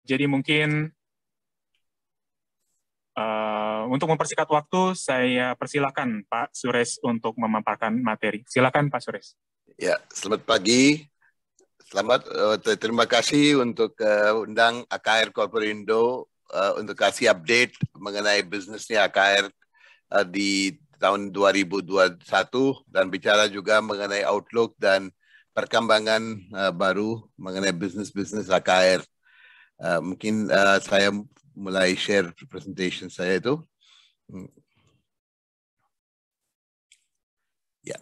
Jadi mungkin untuk mempersingkat waktu, saya persilakan Pak Suresh untuk memaparkan materi. Silakan Pak Suresh. Ya, selamat pagi. Terima kasih untuk undang AKR Corporindo untuk kasih update mengenai bisnisnya AKR di tahun 2021 dan bicara juga mengenai outlook dan perkembangan baru mengenai bisnis AKR. Mungkin saya mulai share presentation saya itu. Ya.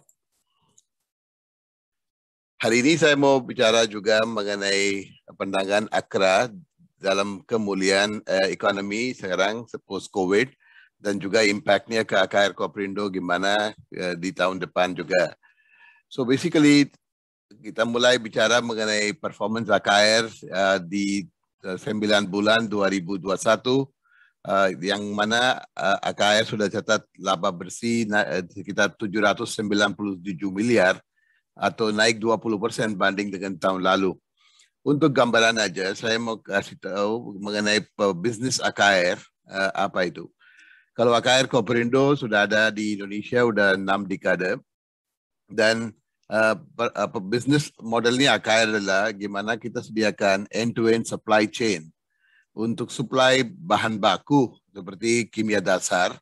Hari ini saya mau bicara juga mengenai pandangan AKRA dalam kemuliaan ekonomi sekarang post-COVID dan juga impact-nya ke AKR Corporindo gimana di tahun depan juga. So basically kita mulai bicara mengenai performance AKR di 9 bulan 2021 yang mana AKR sudah catat laba bersih sekitar 797 miliar atau naik 20% banding dengan tahun lalu. Untuk gambaran aja, saya mau kasih tahu mengenai bisnis AKR apa itu. Kalau AKR Corporindo sudah ada di Indonesia udah 6 dekade dan bisnis modelnya AKR adalah gimana kita sediakan end-to-end supply chain untuk supply bahan baku seperti kimia dasar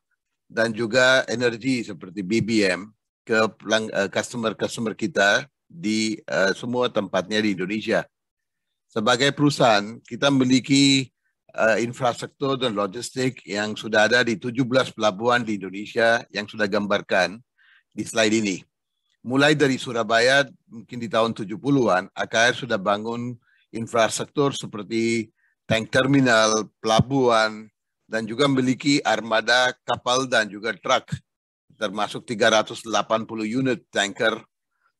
dan juga energi seperti BBM ke customer kita di semua tempatnya di Indonesia. Sebagai perusahaan, kita memiliki infrastruktur dan logistik yang sudah ada di 17 pelabuhan di Indonesia yang sudah gambarkan di slide ini. Mulai dari Surabaya, mungkin di tahun 70-an, AKR sudah bangun infrastruktur seperti tank terminal, pelabuhan, dan juga memiliki armada kapal dan juga truk, termasuk 380 unit tanker,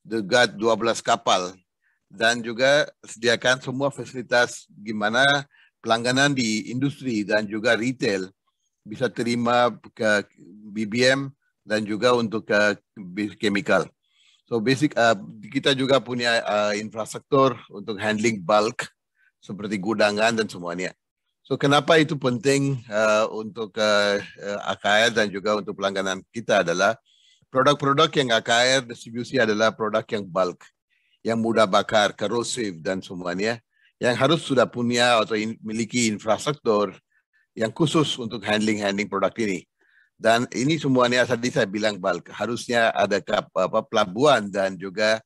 juga 12 kapal, dan juga sediakan semua fasilitas gimana pelangganan di industri dan juga retail bisa terima ke BBM dan juga untuk ke chemical. So kita juga punya infrastruktur untuk handling bulk seperti gudangan dan semuanya. So kenapa itu penting untuk AKR dan juga untuk pelangganan kita adalah produk-produk yang AKR distribusi adalah produk yang bulk, yang mudah bakar, korosif dan semuanya, yang harus sudah punya atau memiliki infrastruktur yang khusus untuk handling produk ini. Dan ini semuanya tadi saya bilang bulk, harusnya ada pelabuhan dan juga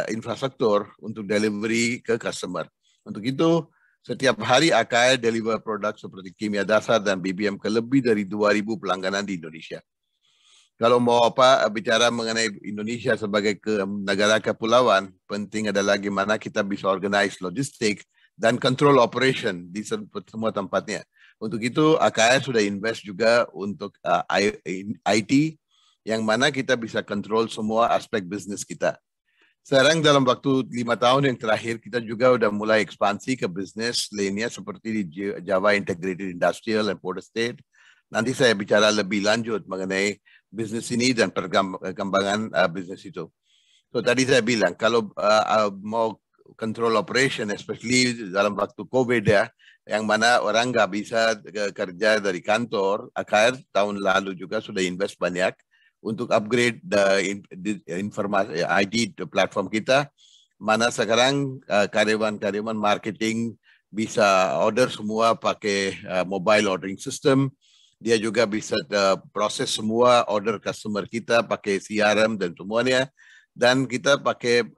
infrastruktur untuk delivery ke customer. Untuk itu, setiap hari AKR deliver produk seperti kimia dasar dan BBM ke lebih dari 2.000 pelangganan di Indonesia. Kalau mau bicara mengenai Indonesia sebagai negara kepulauan, penting adalah gimana kita bisa organize logistik dan control operation di semua tempatnya. Untuk itu AKR sudah invest juga untuk IT yang mana kita bisa control semua aspek bisnis kita. Sekarang dalam waktu 5 tahun yang terakhir kita juga udah mulai ekspansi ke bisnis lainnya seperti di Java Integrated Industrial and Port Estate. Nanti saya bicara lebih lanjut mengenai bisnis ini dan perkembangan bisnis itu. So tadi saya bilang kalau mau control operation, especially dalam waktu COVID ya, yang mana orang nggak bisa kerja dari kantor, AKR tahun lalu juga sudah invest banyak untuk upgrade informasi IT platform kita, mana sekarang karyawan marketing bisa order semua pakai mobile ordering system. Dia juga bisa proses semua order customer kita pakai CRM dan semuanya. Dan kita pakai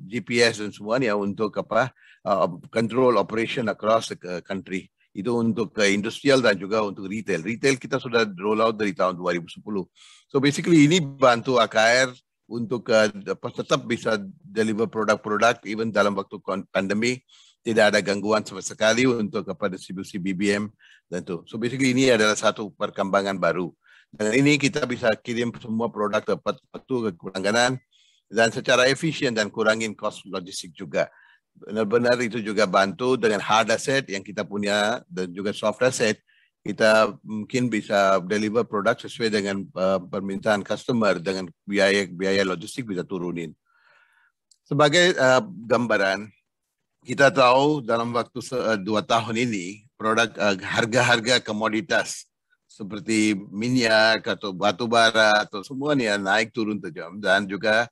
GPS dan semuanya untuk control operation across the country. Itu untuk industrial dan juga untuk retail. Retail kita sudah roll out dari tahun 2010. So basically ini bantu AKR untuk tetap bisa deliver produk-produk even dalam waktu pandemi. Tidak ada gangguan sama sekali untuk distribusi BBM dan itu. So basically ini adalah satu perkembangan baru. Dan ini kita bisa kirim semua produk tepat waktu ke pelangganan dan secara efisien dan kurangin cost logistik juga. Benar-benar itu juga bantu dengan hard asset yang kita punya dan juga soft asset. Kita mungkin bisa deliver produk sesuai dengan permintaan customer dengan biaya logistik bisa turunin. Sebagai gambaran, kita tahu dalam waktu 2 tahun ini produk harga-harga komoditas seperti minyak atau batu bara atau semuanya naik turun tajam, dan juga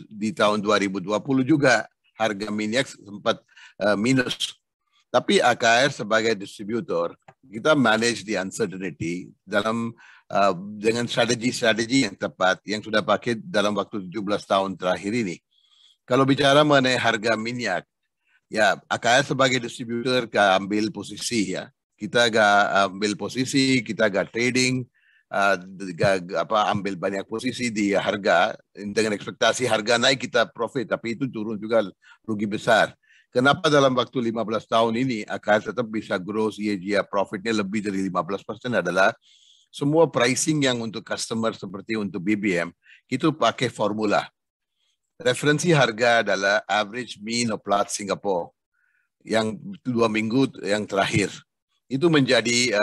di tahun 2020 juga harga minyak sempat minus. Tapi AKR sebagai distributor, kita manage the uncertainty dengan strategi-strategi yang tepat yang sudah pakai dalam waktu 17 tahun terakhir ini. Kalau bicara mengenai harga minyak, ya AKR sebagai distributor ambil posisi ya. Kita ambil posisi, kita trading, ambil banyak posisi di harga dengan ekspektasi harga naik kita profit, tapi itu turun juga rugi besar. Kenapa dalam waktu 15 tahun ini AKR tetap bisa grow CAGR profitnya lebih dari 15% adalah semua pricing yang untuk customer seperti untuk BBM itu pakai formula. Referensi harga adalah average mean of Platts Singapore yang 2 minggu yang terakhir. Itu menjadi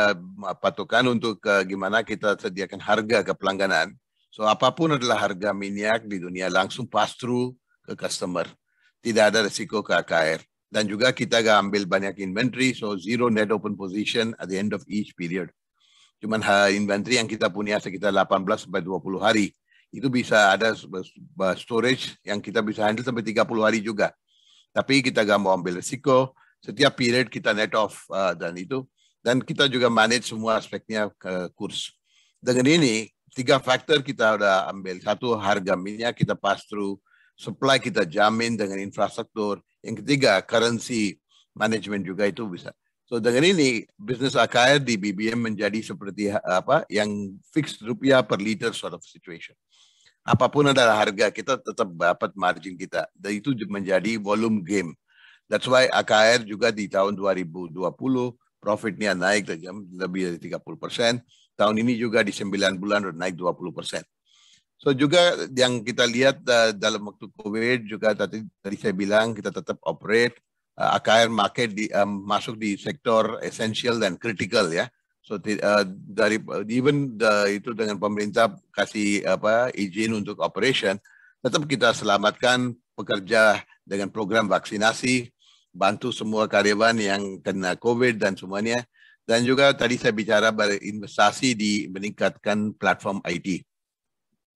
patokan untuk gimana kita sediakan harga ke pelangganan. So apapun adalah harga minyak di dunia langsung pass through ke customer. Tidak ada risiko ke AKR. Dan juga kita ambil banyak inventory, so zero net open position at the end of each period. Cuman inventory yang kita punya sekitar 18 sampai 20 hari. Itu bisa ada storage yang kita bisa handle sampai 30 hari juga. Tapi kita gak mau ambil risiko. Setiap period kita net off dan kita juga manage semua aspeknya ke kurs. Dengan ini 3 faktor kita udah ambil. 1, harga minyak kita pass through, supply kita jamin dengan infrastruktur. Yang ketiga, currency management juga itu bisa. So dengan ini bisnis AKR di BBM menjadi seperti yang fixed rupiah per liter sort of situation. Apapun adalah harga, kita tetap dapat margin kita. Dan itu menjadi volume game. That's why AKR juga di tahun 2020 profitnya naik lebih dari 30%. Tahun ini juga di 9 bulan naik 20%. So juga yang kita lihat dalam waktu COVID juga tadi saya bilang kita tetap operate. AKR masuk di sektor essential dan critical ya. So itu dengan pemerintah kasih izin untuk operation, tetap kita selamatkan pekerja dengan program vaksinasi, bantu semua karyawan yang kena COVID dan semuanya. Dan juga tadi saya bicara berinvestasi di meningkatkan platform IT.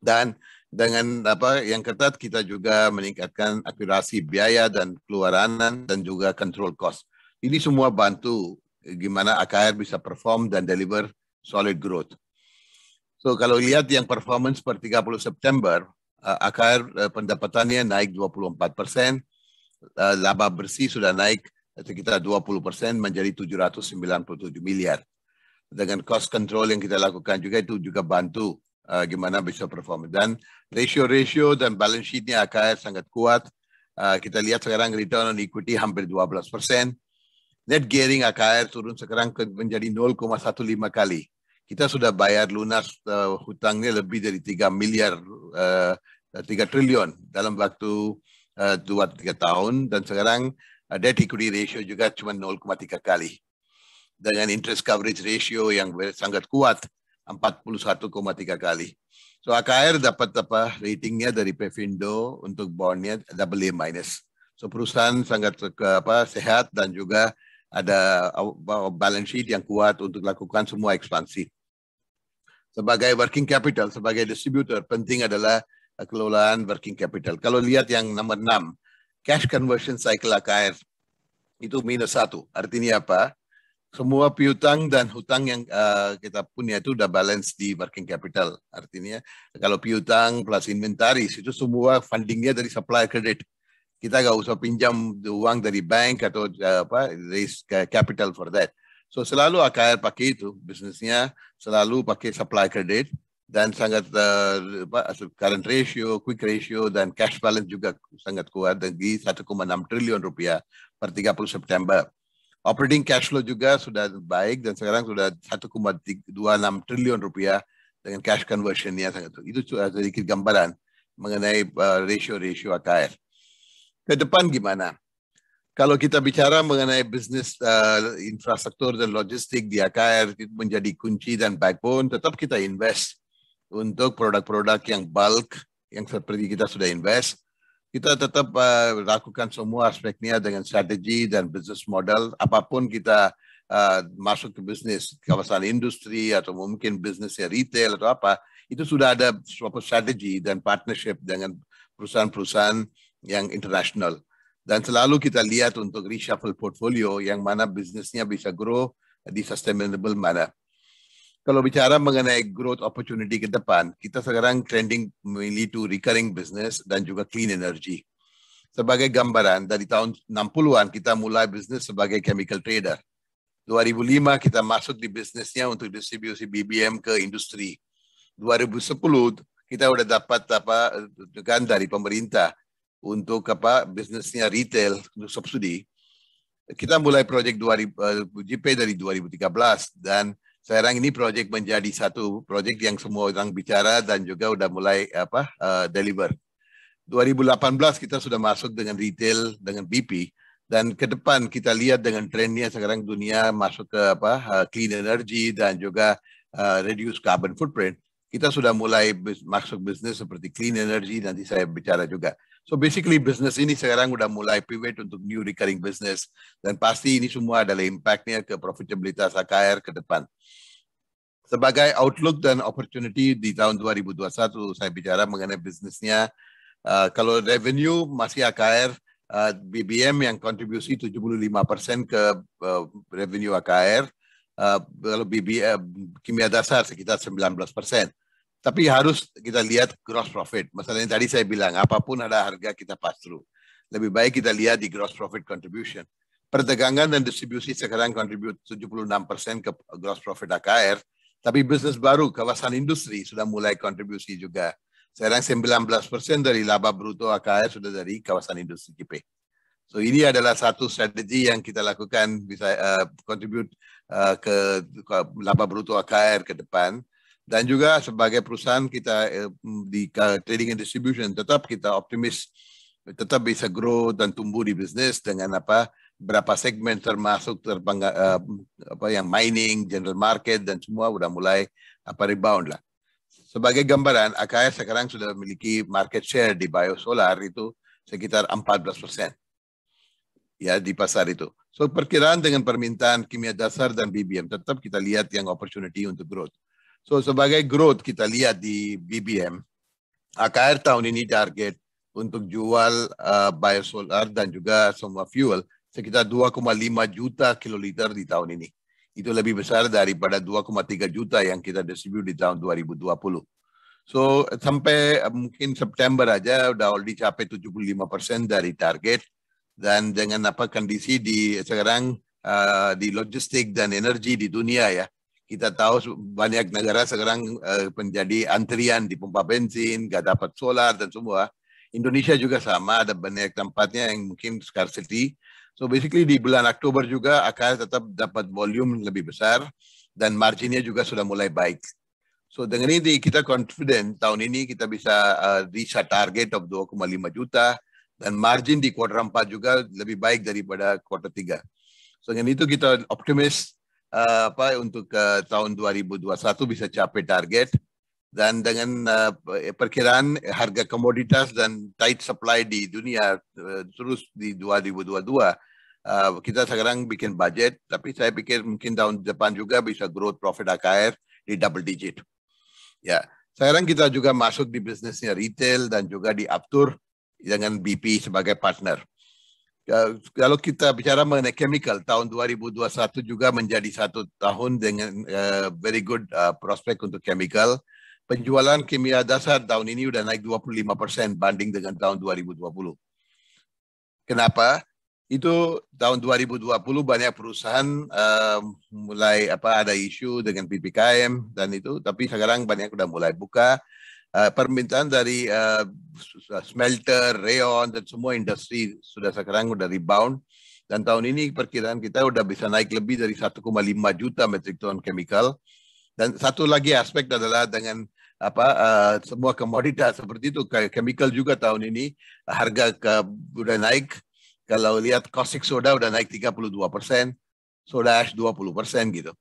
Dan dengan yang ketat kita juga meningkatkan akurasi biaya dan keluaran dan juga control cost. Ini semua bantu gimana AKR bisa perform dan deliver solid growth. So kalau lihat yang performance per 30 September, AKR pendapatannya naik 24%. Laba bersih sudah naik sekitar 20% menjadi 797 miliar. Dengan cost control yang kita lakukan juga itu juga bantu gimana bisa perform. Dan ratio dan balance sheet-nya AKR sangat kuat. Kita lihat sekarang return on equity hampir 12%. Net gearing AKR turun sekarang menjadi 0,15 kali. Kita sudah bayar lunas hutangnya lebih dari 3 triliun dalam waktu 2-3 tahun, dan sekarang debt equity ratio juga cuma 0,3 kali. Dengan interest coverage ratio yang sangat kuat, 41,3 kali. So AKR dapat ratingnya dari Pevindo untuk bondnya AA-. So perusahaan sangat sehat dan juga ada balance sheet yang kuat untuk lakukan semua ekspansi. Sebagai working capital, sebagai distributor, penting adalah kelolaan working capital. Kalau lihat yang nomor 6, cash conversion cycle AKR itu -1. Artinya apa? Semua piutang dan hutang yang kita punya itu udah balance di working capital. Artinya kalau piutang plus inventaris itu semua fundingnya dari supply credit. Kita nggak usah pinjam uang dari bank atau raise capital for that. So selalu AKR pakai itu, bisnisnya selalu pakai supply credit. Dan sangat current ratio, quick ratio, dan cash balance juga sangat kuat dari 1,6 triliun rupiah per 30 September. Operating cash flow juga sudah baik dan sekarang sudah 1,26 triliun rupiah dengan cash conversion-nya sangat. Itu sedikit gambaran mengenai ratio AKR. Ke depan gimana? Kalau kita bicara mengenai bisnis infrastruktur dan logistik di AKR itu menjadi kunci dan backbone, tetap kita invest untuk produk-produk yang bulk, yang seperti kita sudah invest. kita tetap lakukan semua aspeknya dengan strategi dan business model. Apapun kita masuk ke bisnis kawasan industri atau mungkin bisnisnya retail atau apa, itu sudah ada suatu strategi dan partnership dengan perusahaan-perusahaan yang internasional. Dan selalu kita lihat untuk reshuffle portfolio yang mana bisnisnya bisa grow di sustainable manner. Kalau bicara mengenai growth opportunity ke depan, kita sekarang trending mainly to recurring business dan juga clean energy. Sebagai gambaran, dari tahun 60-an kita mulai bisnis sebagai chemical trader. 2005 kita masuk di bisnisnya untuk distribusi BBM ke industri. 2010 kita udah dapat kan dari pemerintah untuk bisnisnya retail untuk subsidi. Kita mulai proyek JP dari 2013 dan sekarang ini proyek menjadi satu proyek yang semua orang bicara dan juga udah mulai deliver. 2018 kita sudah masuk dengan retail dengan BP dan ke depan kita lihat dengan trennya sekarang dunia masuk ke clean energy dan juga reduce carbon footprint. Kita sudah mulai masuk bisnis seperti clean energy, nanti saya bicara juga. So basically bisnis ini sekarang udah mulai pivot untuk new recurring business dan pasti ini semua adalah impactnya ke profitabilitas AKR ke depan. Sebagai outlook dan opportunity di tahun 2021 saya bicara mengenai bisnisnya. Kalau revenue masih AKR, BBM yang kontribusi 75% ke revenue AKR, kalau kimia dasar sekitar 19%. Tapi harus kita lihat gross profit. Masalahnya tadi saya bilang, apapun ada harga kita pass through. Lebih baik kita lihat di gross profit contribution. Perdagangan dan distribusi sekarang contribute 76% ke gross profit AKR. Tapi bisnis baru, kawasan industri sudah mulai kontribusi juga. Sekarang 19% dari laba bruto AKR sudah dari kawasan industri JP. So ini adalah satu strategi yang kita lakukan bisa contribute ke laba bruto AKR ke depan. Dan juga sebagai perusahaan kita di trading and distribution tetap kita optimis, tetap bisa grow dan tumbuh di bisnis dengan berapa segmen termasuk yang mining, general market dan semua udah mulai rebound lah. Sebagai gambaran, AKR sekarang sudah memiliki market share di biosolar itu sekitar 14%. Ya di pasar itu. So perkiraan dengan permintaan kimia dasar dan BBM tetap kita lihat yang opportunity untuk growth. So sebagai growth kita lihat di BBM, AKR tahun ini target untuk jual biosolar dan juga semua fuel sekitar 2,5 juta kiloliter di tahun ini. Itu lebih besar daripada 2,3 juta yang kita distribute di tahun 2020. So sampai mungkin September aja udah already capai 75% dari target. Dan dengan kondisi di sekarang di logistik dan energi di dunia ya, kita tahu banyak negara sekarang menjadi antrian di pompa bensin, nggak dapat solar dan semua. Indonesia juga sama, ada banyak tempatnya yang mungkin scarcity. So basically di bulan Oktober juga akan tetap dapat volume lebih besar dan marginnya juga sudah mulai baik. So dengan ini kita confident tahun ini kita bisa reach a target of 2,5 juta dan margin di kuartal 4 juga lebih baik daripada kuartal 3. So dengan itu kita optimis untuk tahun 2021 bisa capai target dan dengan perkiraan harga komoditas dan tight supply di dunia terus di 2022 kita sekarang bikin budget tapi saya pikir mungkin tahun depan juga bisa growth profit AKR di double digit. Ya, sekarang kita juga masuk di bisnisnya retail dan juga di Aptur dengan BP sebagai partner. Kalau kita bicara mengenai chemical, tahun 2021 juga menjadi satu tahun dengan very good prospek untuk chemical. Penjualan kimia dasar tahun ini udah naik 25% banding dengan tahun 2020. Kenapa? Itu tahun 2020 banyak perusahaan mulai ada isu dengan PPKM dan itu, tapi sekarang banyak udah mulai buka. Permintaan dari smelter, rayon dan semua industri sudah sekarang udah rebound dan tahun ini perkiraan kita udah bisa naik lebih dari 1,5 juta metrik ton chemical. Dan satu lagi aspek adalah dengan semua komoditas seperti itu chemical juga tahun ini harga udah naik. Kalau lihat caustic soda udah naik 32%, soda ash 20% gitu.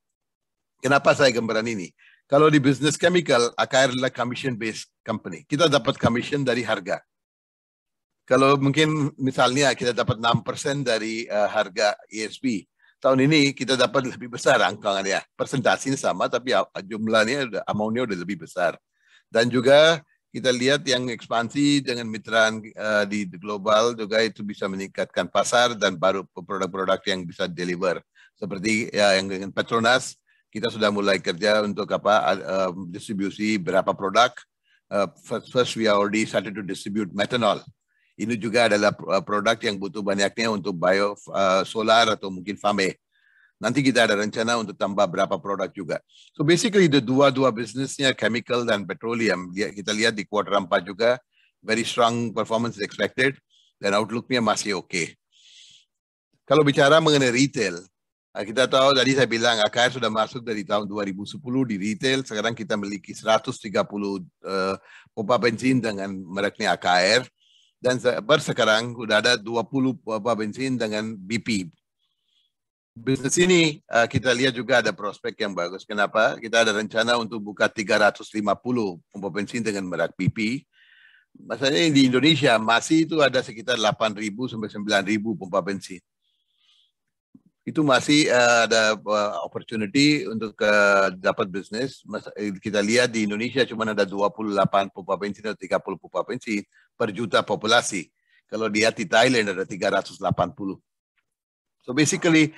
Kenapa saya gambaran ini? Kalau di bisnis chemical, AKR adalah commission based company. Kita dapat commission dari harga. Kalau mungkin misalnya kita dapat 6% dari harga ESP, tahun ini kita dapat lebih besar angkanya. Persentasenya sama, tapi jumlahnya, amount-nya udah lebih besar. Dan juga kita lihat yang ekspansi dengan mitra di global juga itu bisa meningkatkan pasar dan baru produk-produk yang bisa deliver. Seperti yang dengan Petronas, kita sudah mulai kerja untuk distribusi berapa produk. First we already started to distribute methanol. Ini juga adalah produk yang butuh banyaknya untuk bio solar atau mungkin FAME. Nanti kita ada rencana untuk tambah berapa produk juga. So basically the dua bisnisnya chemical dan petroleum, kita lihat di kuartal 4 juga very strong performance expected dan outlooknya masih oke. Kalau bicara mengenai retail, kita tahu tadi saya bilang AKR sudah masuk dari tahun 2010 di retail. Sekarang kita memiliki 130 pompa bensin dengan mereknya AKR. Dan sekarang sudah ada 20 pompa bensin dengan BP. Bisnis ini kita lihat juga ada prospek yang bagus. Kenapa? Kita ada rencana untuk buka 350 pompa bensin dengan merek BP. Masalahnya di Indonesia masih itu ada sekitar 8.000 sampai 9.000 pompa bensin. Itu masih ada opportunity untuk dapat bisnis. Kita lihat di Indonesia cuma ada 28 pompa bensin atau 30 pompa bensin per juta populasi. Kalau lihat di Thailand ada 380. So basically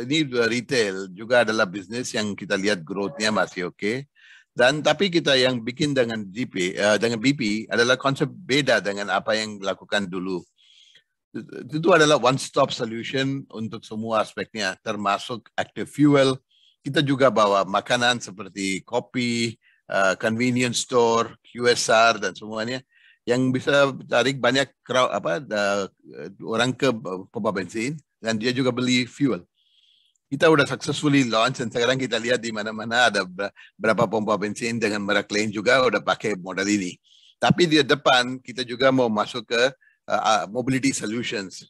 ini retail juga adalah bisnis yang kita lihat growth-nya masih oke. Dan tapi kita yang bikin dengan BP adalah konsep beda dengan apa yang dilakukan dulu. Itu adalah one-stop solution untuk semua aspeknya, termasuk active fuel. Kita juga bawa makanan seperti kopi, convenience store, QSR dan semuanya yang bisa tarik banyak orang ke pompa bensin dan dia juga beli fuel. Kita udah successfully launch dan sekarang kita lihat di mana-mana ada berapa pompa bensin dengan merek lain juga udah pakai model ini. Tapi di depan kita juga mau masuk ke mobility solutions,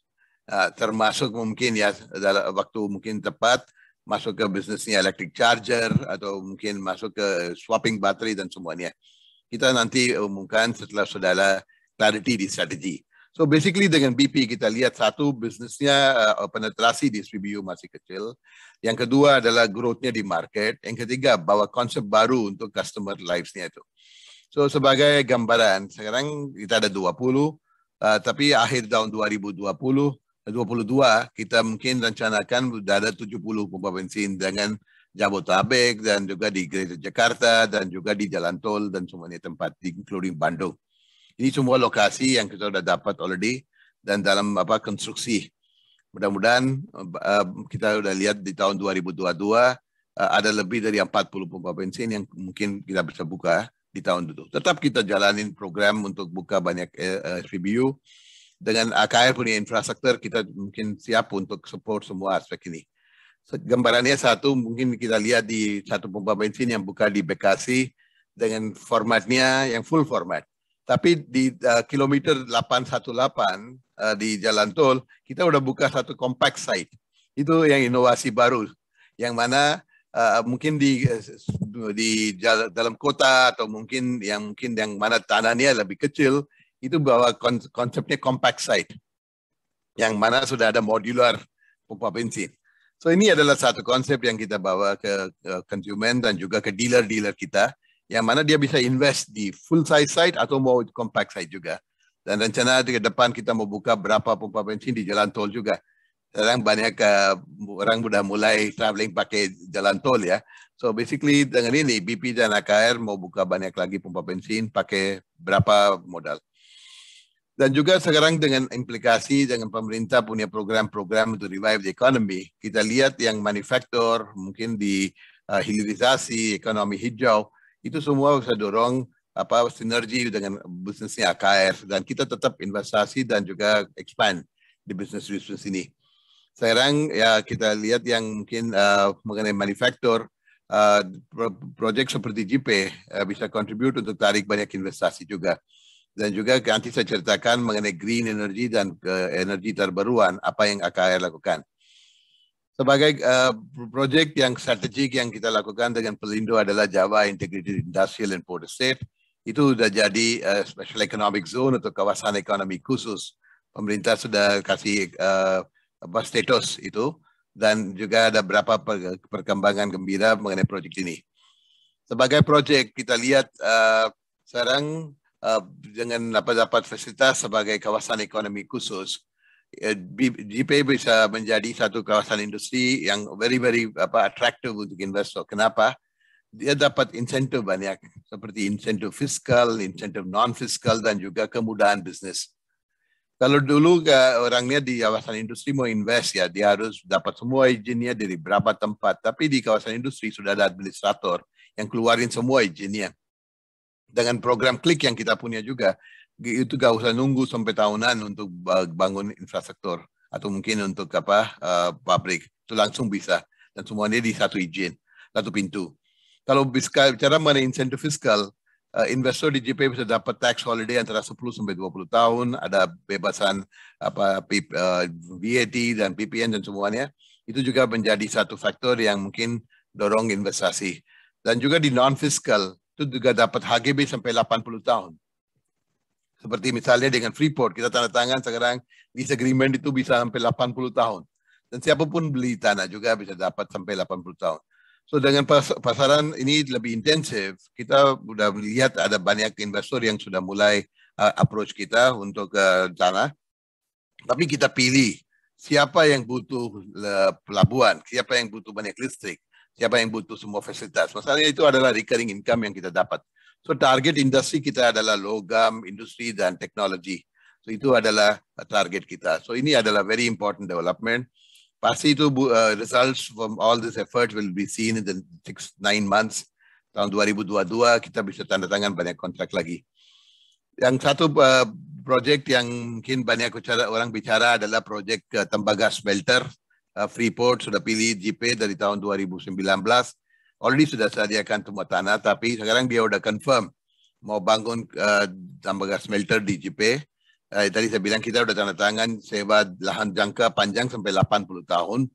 termasuk mungkin ya dalam waktu mungkin tepat masuk ke bisnisnya electric charger atau mungkin masuk ke swapping battery dan semuanya. Kita nanti umumkan setelah saudara clarity di strategi. So basically dengan BP kita lihat satu bisnisnya penetrasi di SPBU masih kecil. Yang kedua adalah growth-nya di market. Yang ketiga bawa konsep baru untuk customer lives-nya itu. So sebagai gambaran sekarang kita ada 20, tapi akhir tahun 2022 kita mungkin rencanakan sudah ada 70 pompa bensin dengan Jabodetabek dan juga di Greater Jakarta dan juga di jalan tol dan semuanya tempat including Bandung. Ini semua lokasi yang kita sudah dapat already dan dalam konstruksi. Mudah-mudahan kita sudah lihat di tahun 2022 ada lebih dari 40 pompa bensin yang mungkin kita bisa buka di tahun itu. Tetap kita jalanin program untuk buka banyak SPBU. Dengan AKR punya infrastruktur, kita mungkin siap untuk support semua aspek ini. Gambarannya satu, mungkin kita lihat di satu pompa bensin yang buka di Bekasi dengan formatnya yang full format. Tapi di kilometer 818 di jalan tol, kita udah buka satu compact site. Itu yang inovasi baru. Yang mana mungkin di dalam kota atau mungkin yang mana tanahnya lebih kecil, itu bawa konsepnya compact site. Yang mana sudah ada modular pompa bensin. So ini adalah satu konsep yang kita bawa ke konsumen dan juga ke dealer-dealer kita, yang mana dia bisa invest di full size site atau mau compact site juga. Dan rencana ke depan kita mau buka berapa pompa bensin di jalan tol juga. Sekarang banyak orang sudah mulai traveling pakai jalan tol ya. So basically dengan ini BP dan AKR mau buka banyak lagi pompa bensin pakai berapa modal. Dan juga sekarang dengan implikasi dengan pemerintah punya program-program untuk revive the economy, kita lihat yang manufaktur, mungkin di hilirisasi, ekonomi hijau, itu semua bisa dorong sinergi dengan bisnisnya AKR. Dan kita tetap investasi dan juga expand di bisnis ini. Sekarang ya kita lihat yang mungkin mengenai manufaktur, proyek seperti JP bisa contribute untuk tarik banyak investasi juga. Dan juga nanti saya ceritakan mengenai green energy dan energi terbaruan, apa yang AKR lakukan. Sebagai proyek yang strategik yang kita lakukan dengan Pelindo adalah Java Integrated Industrial and Port Estate. itu sudah jadi special economic zone atau kawasan ekonomi khusus. Pemerintah sudah kasih status itu, dan juga ada beberapa perkembangan gembira mengenai proyek ini. Sebagai proyek kita lihat sekarang dengan dapat fasilitas sebagai kawasan ekonomi khusus, JP bisa menjadi satu kawasan industri yang very attractive untuk investor. Kenapa? Dia dapat insentif banyak, seperti insentif fiskal, insentif non-fiskal, dan juga kemudahan bisnis. Kalau dulu orangnya di kawasan industri mau invest, ya dia harus dapat semua izinnya dari berapa tempat. Tapi di kawasan industri sudah ada administrator yang keluarin semua izinnya. Dengan program klik yang kita punya juga, itu gak usah nunggu sampai tahunan untuk bangun infrastruktur atau mungkin untuk pabrik. Itu langsung bisa, dan semuanya di satu izin, satu pintu. Kalau bicara mengenai insentif fiskal, investor di JP bisa dapat tax holiday antara 10 sampai 20 tahun, ada bebasan VAT dan PPN dan semuanya. Itu juga menjadi satu faktor yang mungkin dorong investasi. Dan juga di non-fiskal, itu juga dapat HGB sampai 80 tahun. Seperti misalnya dengan Freeport, kita tanda tangan sekarang lease agreement itu bisa sampai 80 tahun. Dan siapapun beli tanah juga bisa dapat sampai 80 tahun. So dengan pasaran ini lebih intensif, kita sudah melihat ada banyak investor yang sudah mulai approach kita untuk tanah. Tapi kita pilih siapa yang butuh pelabuhan, siapa yang butuh banyak listrik, siapa yang butuh semua fasilitas. Masalahnya itu adalah recurring income yang kita dapat. So target industri kita adalah logam, industri, dan teknologi. So itu adalah target kita. So ini adalah very important development. Pasti itu results from all this effort will be seen in the 6-9 months. Tahun 2022 kita bisa tanda tangan banyak kontrak lagi. Yang satu project yang mungkin banyak orang bicara adalah project tembaga smelter. Freeport sudah pilih JP dari tahun 2019. Already sudah sediakan semua tanah, tapi sekarang dia udah confirm mau bangun tembaga smelter di JP. Tadi saya bilang kita udah tanda tangan sewa lahan jangka panjang sampai 80 tahun.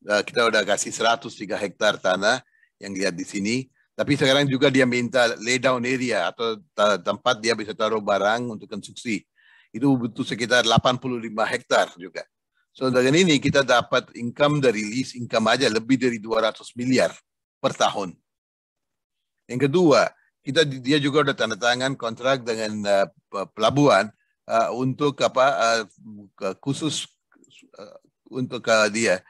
Kita udah kasih 103 hektar tanah yang lihat di sini. Tapi sekarang juga dia minta lay down area atau tempat dia bisa taruh barang untuk konstruksi. Itu butuh sekitar 85 hektar juga. So dengan ini kita dapat income dari lease income aja lebih dari 200 miliar per tahun. Yang kedua, dia juga udah tanda tangan kontrak dengan pelabuhan untuk khusus untuk dia.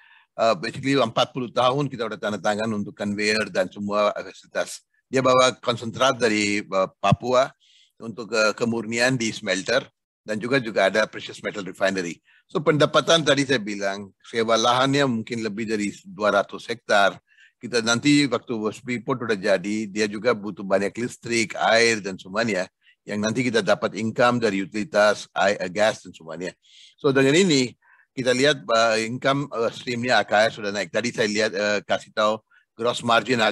Basically 40 tahun kita udah tanda tangan untuk conveyor dan semua fasilitas. Dia bawa konsentrat dari Papua untuk kemurnian di smelter, dan juga ada precious metal refinery. So pendapatan tadi saya bilang sewa lahannya mungkin lebih dari 200 hektar. Kita nanti waktu Freeport udah jadi, dia juga butuh banyak listrik, air, dan semuanya, yang nanti kita dapat income dari utilitas, gas, dan semuanya. So dengan ini, kita lihat income streamnya AKR sudah naik. Tadi saya lihat kasih tahu gross margin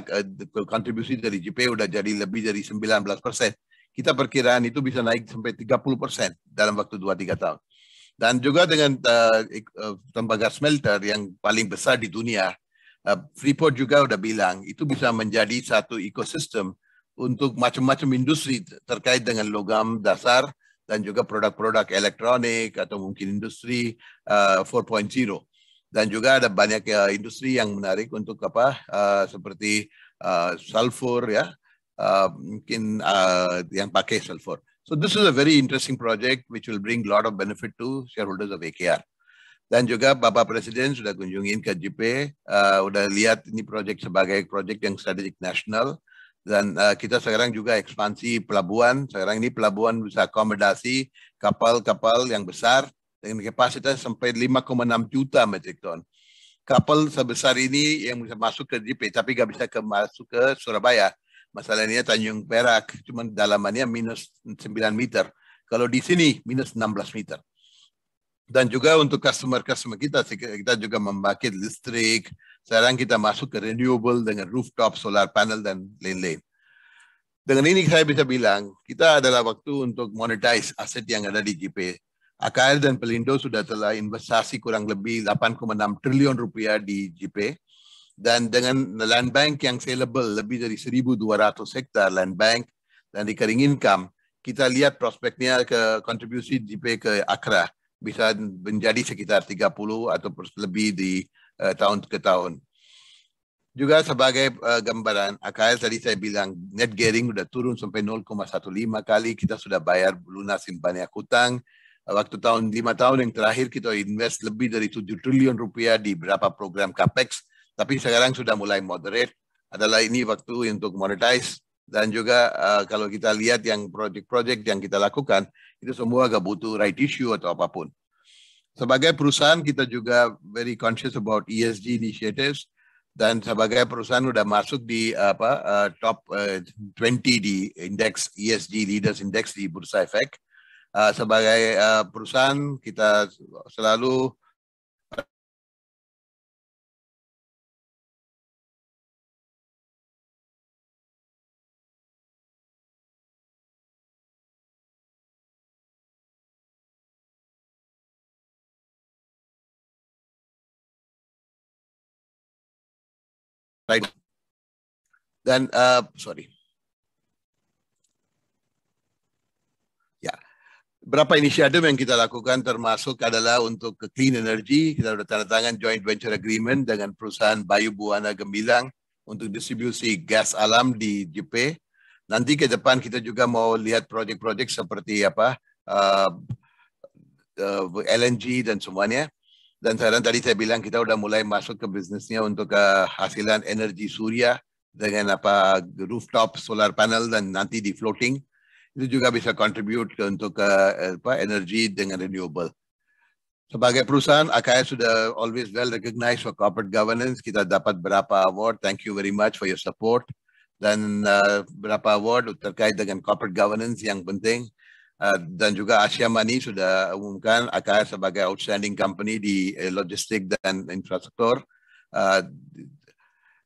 kontribusi dari JP udah jadi lebih dari 19%. Kita perkiraan itu bisa naik sampai 30% dalam waktu 2-3 tahun. Dan juga dengan tembaga smelter yang paling besar di dunia, Freeport juga udah bilang itu bisa menjadi satu ekosistem untuk macam-macam industri terkait dengan logam dasar dan juga produk-produk elektronik atau mungkin industri 4.0. Dan juga ada banyak industri yang menarik untuk seperti sulfur, ya, mungkin yang pakai sulfur. So this is a very interesting project which will bring a lot of benefit to shareholders of AKR. Dan juga Bapak Presiden sudah kunjungin ke JP, udah lihat ini project sebagai project yang strategik nasional. Dan kita sekarang juga ekspansi pelabuhan. Sekarang ini pelabuhan bisa akomodasi kapal-kapal yang besar dengan kapasitas sampai 5,6 juta metrik ton. Kapal sebesar ini yang bisa masuk ke JP, tapi nggak bisa masuk ke Surabaya. Masalahnya Tanjung Perak, cuma dalamannya minus 9 meter. Kalau di sini minus 16 meter. Dan juga untuk customer kita juga membangkit listrik. Sekarang kita masuk ke renewable dengan rooftop, solar panel, dan lain-lain. Dengan ini saya bisa bilang, kita adalah waktu untuk monetize aset yang ada di JP. AKR dan Pelindo sudah telah investasi kurang lebih 8,6 triliun rupiah di JP. Dan dengan land bank yang saleable lebih dari 1.200 hektar land bank, dan recurring income, kita lihat prospeknya ke kontribusi GP ke Akra bisa menjadi sekitar 30 atau lebih di tahun ke tahun. Juga sebagai gambaran, AKL tadi saya bilang net gearing sudah turun sampai 0,15 kali, kita sudah bayar lunasin banyak hutang. Waktu 5 tahun yang terakhir kita invest lebih dari 7 triliun rupiah di beberapa program capex, tapi sekarang sudah mulai moderate. Adalah ini waktu untuk monetize, dan juga kalau kita lihat yang project-project yang kita lakukan, itu semua gak butuh right issue atau apapun. Sebagai perusahaan kita juga very conscious about ESG initiatives, dan sebagai perusahaan sudah masuk di top 20 di indeks ESG Leaders Index di Bursa Efek. Sebagai perusahaan kita selalu dan berapa inisiatif yang kita lakukan termasuk adalah untuk ke clean energy. Kita sudah tanda tangan joint venture agreement dengan perusahaan Bayu Buana Gemilang untuk distribusi gas alam di JP. Nanti ke depan kita juga mau lihat project-project seperti LNG dan semuanya. Dan sekarang tadi saya bilang kita udah mulai masuk ke bisnisnya untuk hasilan energi surya dengan rooftop solar panel dan nanti di floating. Itu juga bisa contribute untuk energi dengan renewable. Sebagai perusahaan, AKL sudah always well recognized for corporate governance. Kita dapat berapa award. Thank you very much for your support. Dan berapa award terkait dengan corporate governance yang penting. Dan juga Asia Money sudah umumkan AKL sebagai outstanding company di logistik dan infrastruktur.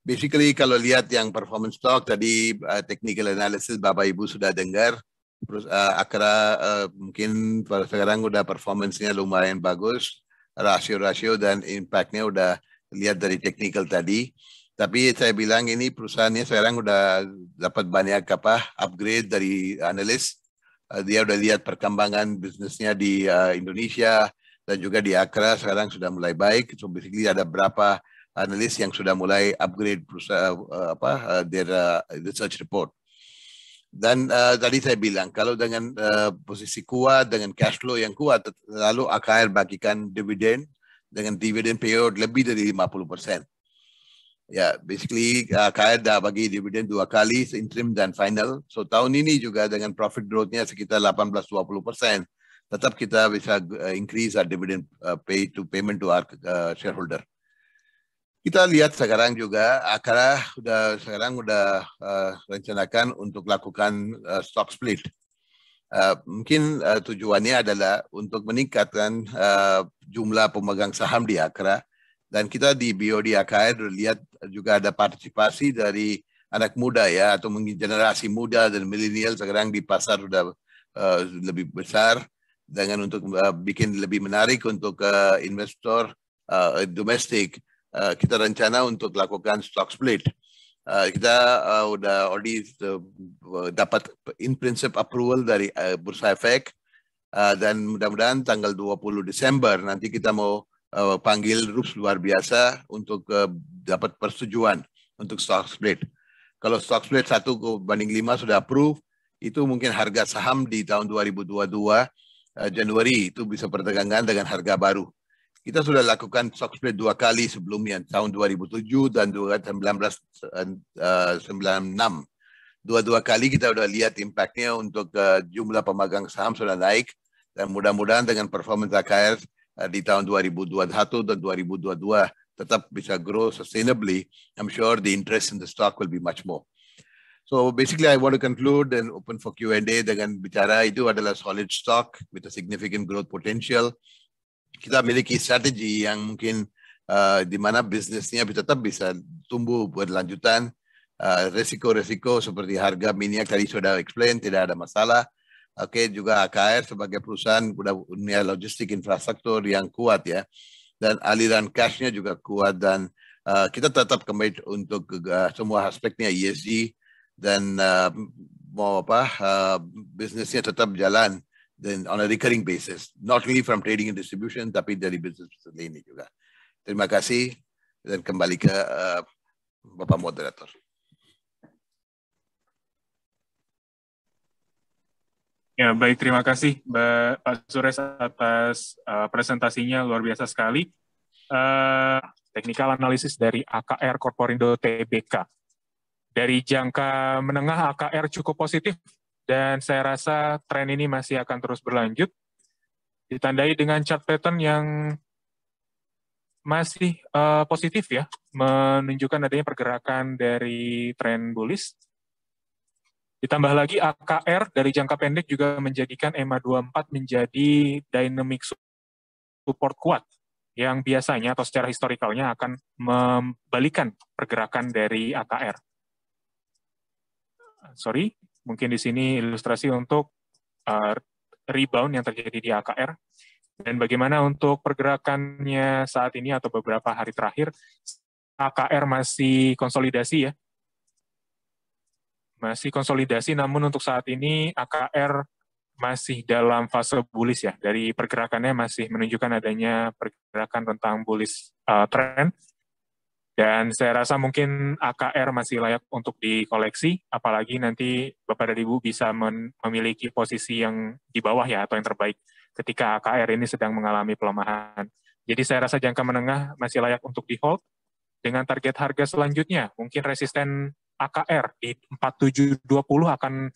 Basically kalau lihat yang performance stock tadi technical analysis Bapak Ibu sudah dengar. Terus Akra mungkin sekarang udah performance-nya lumayan bagus, rasio-rasio dan impact-nya udah lihat dari technical tadi. Tapi saya bilang ini perusahaannya sekarang udah dapat banyak upgrade dari analis. Dia udah lihat perkembangan bisnisnya di Indonesia dan juga di Akra sekarang sudah mulai baik. So basically ada berapa analis yang sudah mulai upgrade perusahaan their research report. Dan tadi saya bilang kalau dengan posisi kuat dengan cash flow yang kuat, lalu AKL bagikan dividen dengan dividen payout lebih dari 50%. Ya, basically AKL dah bagi dividen 2 kali, interim dan final. So tahun ini juga dengan profit growth-nya sekitar 18-20%, tetap kita bisa increase our dividend payment to our shareholder. Kita lihat sekarang juga Akra sekarang udah rencanakan untuk lakukan stock split. Mungkin tujuannya adalah untuk meningkatkan jumlah pemegang saham di Akra. Dan kita di BOD AKR lihat juga ada partisipasi dari anak muda ya, atau mungkin generasi muda dan milenial sekarang di pasar sudah lebih besar dengan untuk bikin lebih menarik untuk investor domestik. Kita rencana untuk lakukan stock split. Kita udah already dapat in principle approval dari Bursa Efek dan mudah-mudahan tanggal 20 Desember nanti kita mau panggil RUPS luar biasa untuk dapat persetujuan untuk stock split. Kalau stock split 1:5 sudah approve, itu mungkin harga saham di tahun 2022 Januari itu bisa perdagangan dengan harga baru. Kita sudah lakukan stock split 2 kali sebelumnya, tahun 2007 dan 1996. Dua kali kita sudah lihat impactnya untuk jumlah pemegang saham sudah naik, dan mudah-mudahan dengan performance AKR di tahun 2021 dan 2022 tetap bisa grow sustainably. I'm sure the interest in the stock will be much more. So basically I want to conclude and open for Q&A dengan bicara itu adalah solid stock with a significant growth potential. Kita miliki strategi yang mungkin di mana bisnisnya tetap bisa tumbuh berlanjutan. Resiko-resiko seperti harga minyak tadi sudah explain, tidak ada masalah. Oke, juga AKR sebagai perusahaan sudah punya logistik infrastruktur yang kuat ya, dan aliran cashnya juga kuat, dan kita tetap commit untuk semua aspeknya ESG, dan mau bisnisnya tetap jalan dan on a recurring basis, not only from trading and distribution, tapi dari bisnis ini juga. Terima kasih dan kembali ke Bapak Moderator. Ya, baik, terima kasih Pak Suresh atas presentasinya, luar biasa sekali. Technical analysis dari AKR Korporindo Tbk. Dari jangka menengah AKR cukup positif, dan saya rasa tren ini masih akan terus berlanjut, ditandai dengan chart pattern yang masih positif ya, menunjukkan adanya pergerakan dari tren bullish. Ditambah lagi AKR dari jangka pendek juga menjadikan EMA 24 menjadi dynamic support kuat yang biasanya atau secara historikalnya akan membalikan pergerakan dari AKR. Sorry, mungkin di sini ilustrasi untuk rebound yang terjadi di AKR. Dan bagaimana untuk pergerakannya saat ini atau beberapa hari terakhir, AKR masih konsolidasi ya. Masih konsolidasi, namun untuk saat ini AKR masih dalam fase bullish ya. Dari pergerakannya masih menunjukkan adanya pergerakan tentang bullish trend. Dan saya rasa mungkin AKR masih layak untuk dikoleksi, apalagi nanti Bapak dan Ibu bisa memiliki posisi yang di bawah ya, atau yang terbaik ketika AKR ini sedang mengalami pelemahan. Jadi saya rasa jangka menengah masih layak untuk di-hold. Dengan target harga selanjutnya, mungkin resisten AKR di 4720 akan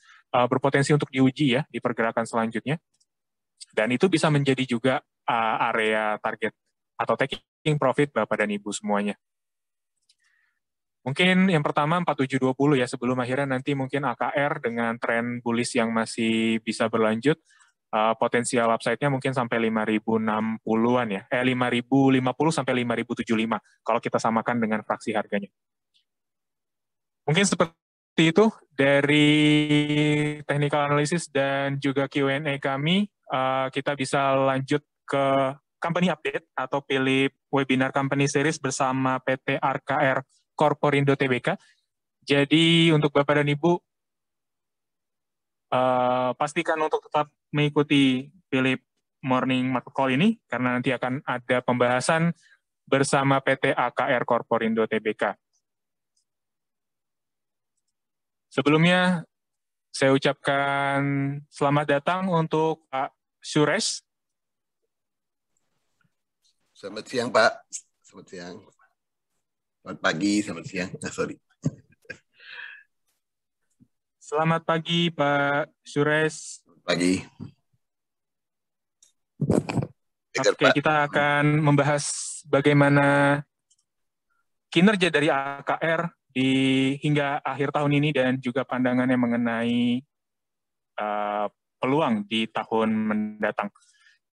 berpotensi untuk diuji ya di pergerakan selanjutnya. Dan itu bisa menjadi juga area target atau taking profit Bapak dan Ibu semuanya. Mungkin yang pertama 4720 ya, sebelum akhirnya nanti mungkin AKR dengan tren bullish yang masih bisa berlanjut, potensial upside-nya mungkin sampai 5.060-an ya, 5.050 sampai 5.075 kalau kita samakan dengan fraksi harganya. Mungkin seperti itu dari technical analysis dan juga Q&A kami. Kita bisa lanjut ke company update atau pilih webinar company series bersama PT RKR Korporindo Tbk. Jadi untuk Bapak dan Ibu, pastikan untuk tetap mengikuti Philip Morning Market Call ini, karena nanti akan ada pembahasan bersama PT AKR Korporindo Tbk. Sebelumnya, saya ucapkan selamat datang untuk Pak Suresh. Selamat siang, Pak. Selamat siang. Selamat pagi, selamat siang. Sorry. Selamat pagi, Pak Suresh. Selamat pagi. Oke, kita akan membahas bagaimana kinerja dari AKR hingga akhir tahun ini dan juga pandangannya mengenai peluang di tahun mendatang.